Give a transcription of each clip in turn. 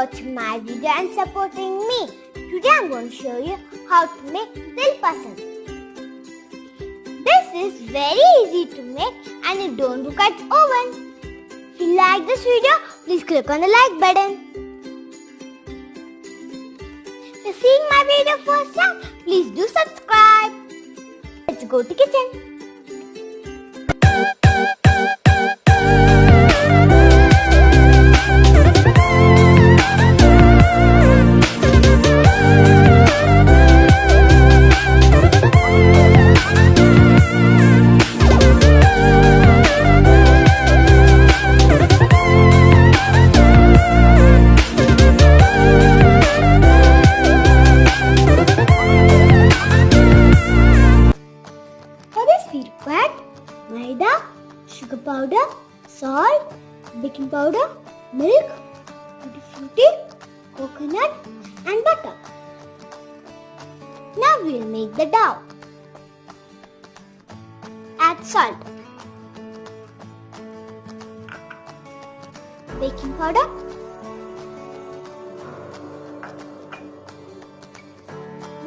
watching my video and supporting me. Today I'm going to show you how to make Dil Pasand. This is very easy to make and it don't require oven. If you like this video, please click on the like button. If you're seeing my video first time, please do subscribe. Let's go to kitchen. We require Maida, sugar powder, salt, baking powder, milk, Tutti Frutti, coconut and butter. Now we will make the dough. Add salt, baking powder,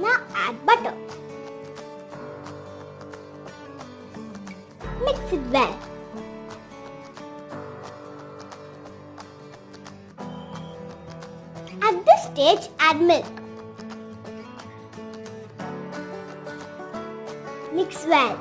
now add butter. Mix it well. At this stage, add milk. Mix well.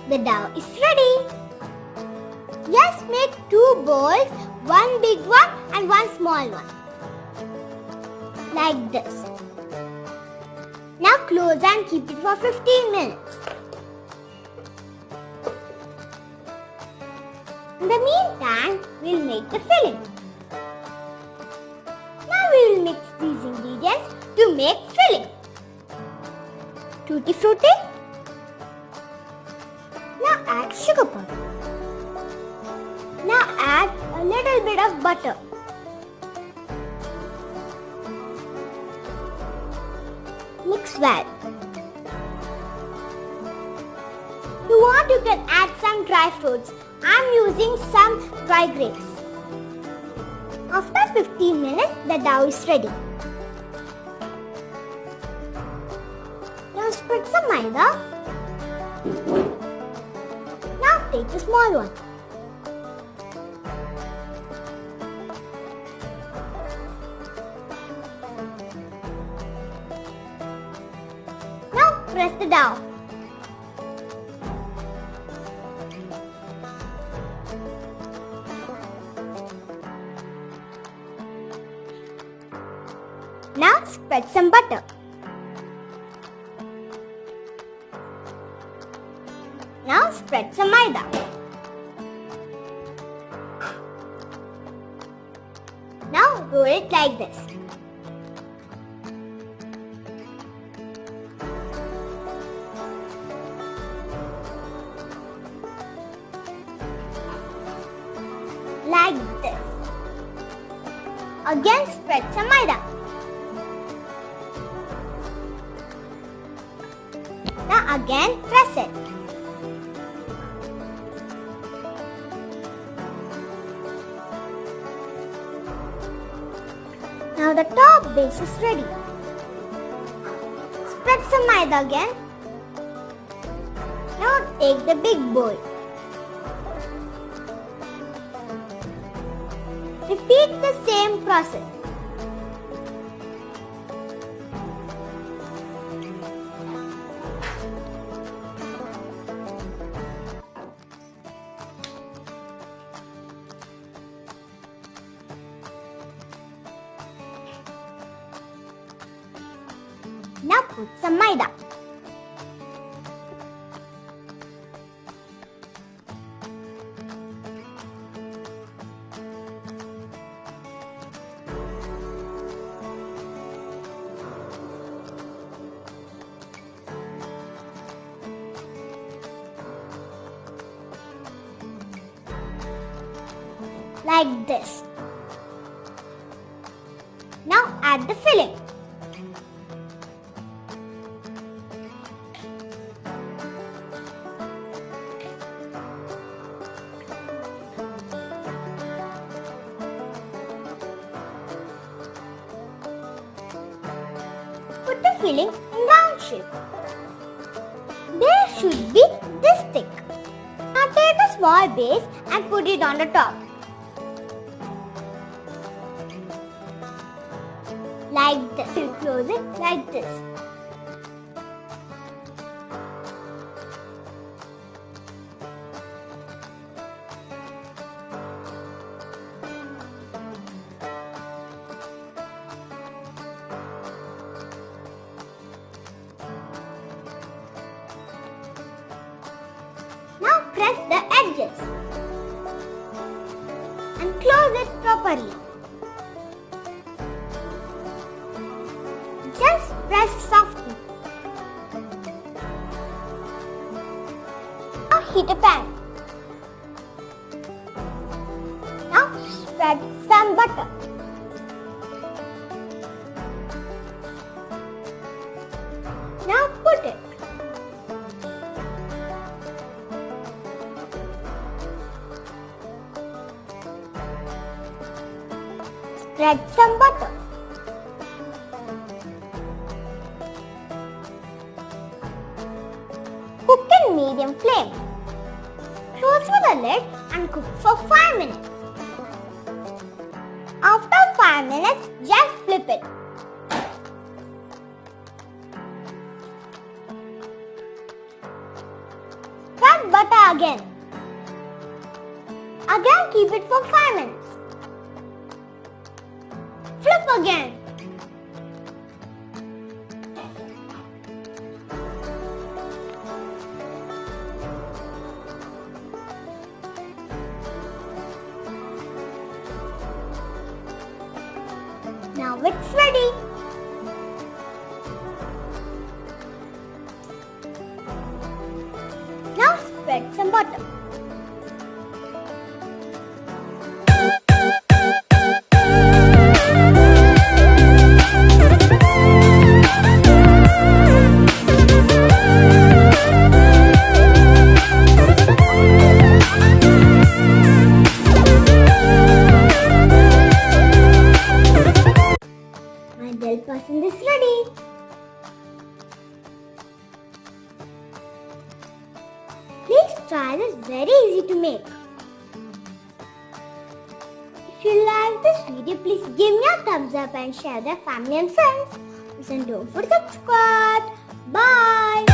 The dough is ready. Just make 2 bowls, one big one and one small one. Like this. Now close and keep it for 15 minutes. In the meantime, we will make the filling. Now we will mix these ingredients to make filling. Tutti Frutti. Now add sugar powder. Now add a little bit of butter. Mix well. If you want, you can add some dry fruits. I'm using some dry grapes. After 15 minutes, the dough is ready. Now spread some Maida. Now take the small one. Press the dough. Now spread some butter. Now spread some Maida. Now roll it like this. Like this. Again spread some Maida. Now again press it. Now the top base is ready. Spread some Maida again. Now take the big bowl. Repeat the same process. Now put some Maida. like this. Now add the filling. Put the filling in round shape. There should be this thick. Now take a small base and put it on the top. Like this. You close it like this. Now press the edges and close it properly. Just press softly. Now heat a pan. Now spread some butter. Now put it. Spread some butter. Cook in medium flame. Close with the lid and cook for 5 minutes. After 5 minutes, just flip it. Spread butter again. Again keep it for 5 minutes. Flip again. Now it's ready. Now spread some butter. My Dil Pasand is ready. Please try this, very easy to make. If you like this video, please give me a thumbs up and share with your family and friends. And don't forget to subscribe. Bye.